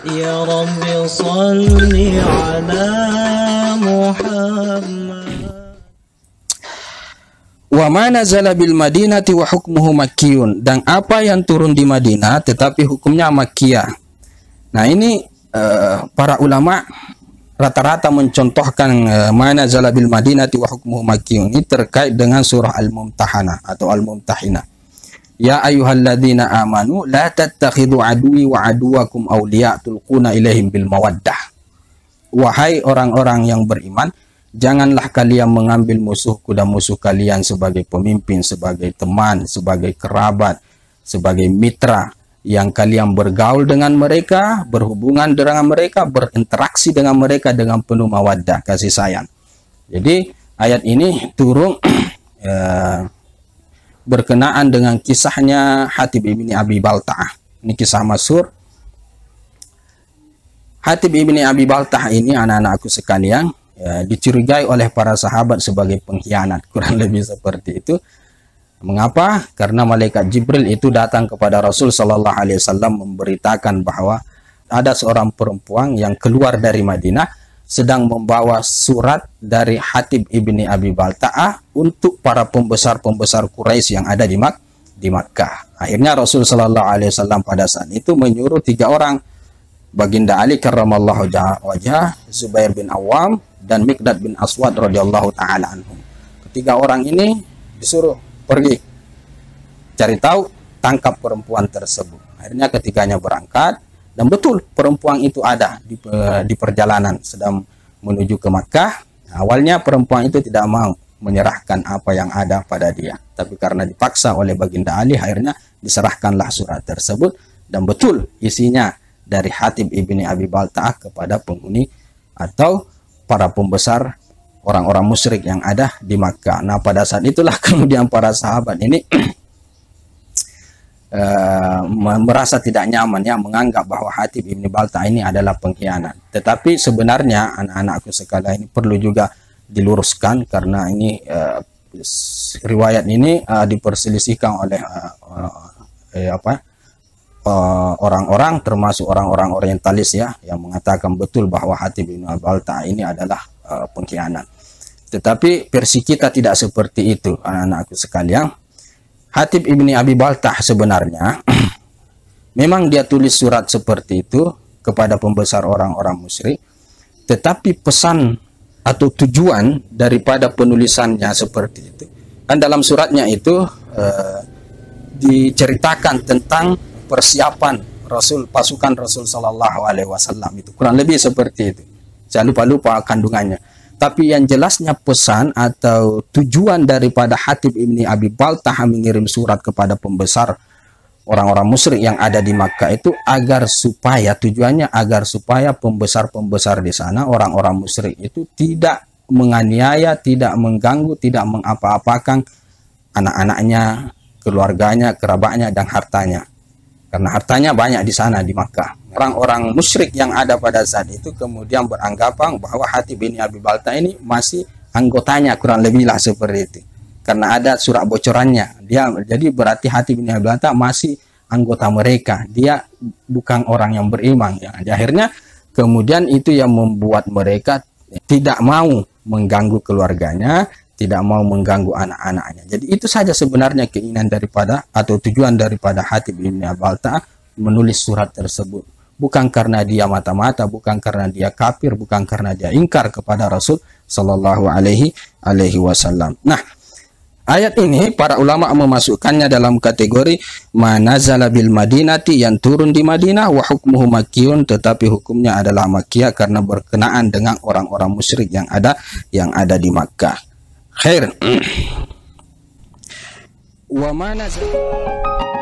Ya Rabbi salli ala Muhammad. Wa ma nazala bil Madinati wa hukmuhu makkiyun, dan apa yang turun di Madinah tetapi hukumnya makkiyah. Nah, ini para ulama rata-rata mencontohkan ma nazala bil Madinati wa hukmuhu makkiyun ini terkait dengan surah Al-Mumtahanah atau Al-Mumtahinah. Ya ayyuhalladzina amanu la tattakhidhu aduwi wa aduwakum awliya tulquna ilaihim bil mawaddah. Wahai orang-orang yang beriman, janganlah kalian mengambil musuhku dan musuh kalian sebagai pemimpin, sebagai teman, sebagai kerabat, sebagai mitra yang kalian bergaul dengan mereka, berhubungan dengan mereka, berinteraksi dengan mereka dengan penuh mawaddah, kasih sayang. Jadi ayat ini turun berkenaan dengan kisahnya Hatib ibni Abi Balta'ah. Ini kisah masyhur. Hatib ibni Abi Balta'ah ini, anak-anakku sekalian, dicurigai oleh para sahabat sebagai pengkhianat, kurang lebih seperti itu. Mengapa? Karena malaikat Jibril itu datang kepada Rasul Shallallahu Alaihi Wasallam memberitakan bahwa ada seorang perempuan yang keluar dari Madinah sedang membawa surat dari Hatib ibni Abi Balta'ah untuk para pembesar-pembesar Quraisy yang ada di Makkah. Akhirnya Rasul Shallallahu Alaihi Wasallam pada saat itu menyuruh 3 orang, Baginda Ali karramallahu wajhah, Zubair bin Awam, dan Miqdad bin Aswad radhiyallahu taala anhum. Ketiga orang ini disuruh pergi cari tahu, tangkap perempuan tersebut. Akhirnya ketiganya berangkat, dan betul perempuan itu ada di perjalanan sedang menuju ke Makkah. Awalnya perempuan itu tidak mau menyerahkan apa yang ada pada dia, tapi karena dipaksa oleh Baginda Ali, akhirnya diserahkanlah surat tersebut, dan betul isinya dari Hatib ibni Abi Balta'ah kepada penghuni atau para pembesar orang-orang musyrik yang ada di Makkah. Nah, pada saat itulah kemudian para sahabat ini merasa tidak nyaman, ya, menganggap bahwa Hatib ibni Balta'ah ini adalah pengkhianat. Tetapi sebenarnya anak-anakku sekalian, ini perlu juga diluruskan, karena ini riwayat ini diperselisihkan oleh orang-orang, termasuk orang-orang orientalis, ya, yang mengatakan betul bahwa Hatib ibn Balta'ah ini adalah pengkhianat. Tetapi versi kita tidak seperti itu, anak-anakku sekalian. Hatib ibni Abi Balta'ah sebenarnya memang dia tulis surat seperti itu kepada pembesar orang-orang musyrik, tetapi pesan atau tujuan daripada penulisannya seperti itu, kan dalam suratnya itu diceritakan tentang persiapan pasukan Rasul Shallallahu Alaihi Wasallam, itu kurang lebih seperti itu. Saya lupa kandungannya. Tapi yang jelasnya pesan atau tujuan daripada Hatib ibni Abi Balta'ah mengirim surat kepada pembesar orang-orang musyrik yang ada di Makkah itu tujuannya agar supaya pembesar-pembesar di sana, orang-orang musyrik itu tidak menganiaya, tidak mengganggu, tidak mengapa-apakan anak-anaknya, keluarganya, kerabatnya, dan hartanya. Karena hartanya banyak di sana di Makkah. Orang-orang musyrik yang ada pada saat itu kemudian beranggapan bahwa Hatib bin Abi Balta'ah ini masih anggotanya, kurang lebih lah seperti itu. Karena ada surat bocorannya. Jadi berarti Hatib bin Abi Balta'ah masih anggota mereka. Dia bukan orang yang beriman. Ya. Akhirnya kemudian itu yang membuat mereka tidak mau mengganggu keluarganya, tidak mau mengganggu anak-anaknya. Jadi itu saja sebenarnya keinginan daripada atau tujuan daripada Hatib bin Abi Balta'ah menulis surat tersebut. Bukan karena dia mata-mata, bukan karena dia kafir, bukan karena dia ingkar kepada Rasul Shallallahu Alaihi Wasallam. Nah, ayat ini para ulama memasukkannya dalam kategori manazala bil Madinati, yang turun di Madinah, wa hukmuhu makkiyun, tetapi hukumnya adalah makkiyah karena berkenaan dengan orang-orang musyrik yang ada di Makkah. Khair. Wa ma nazala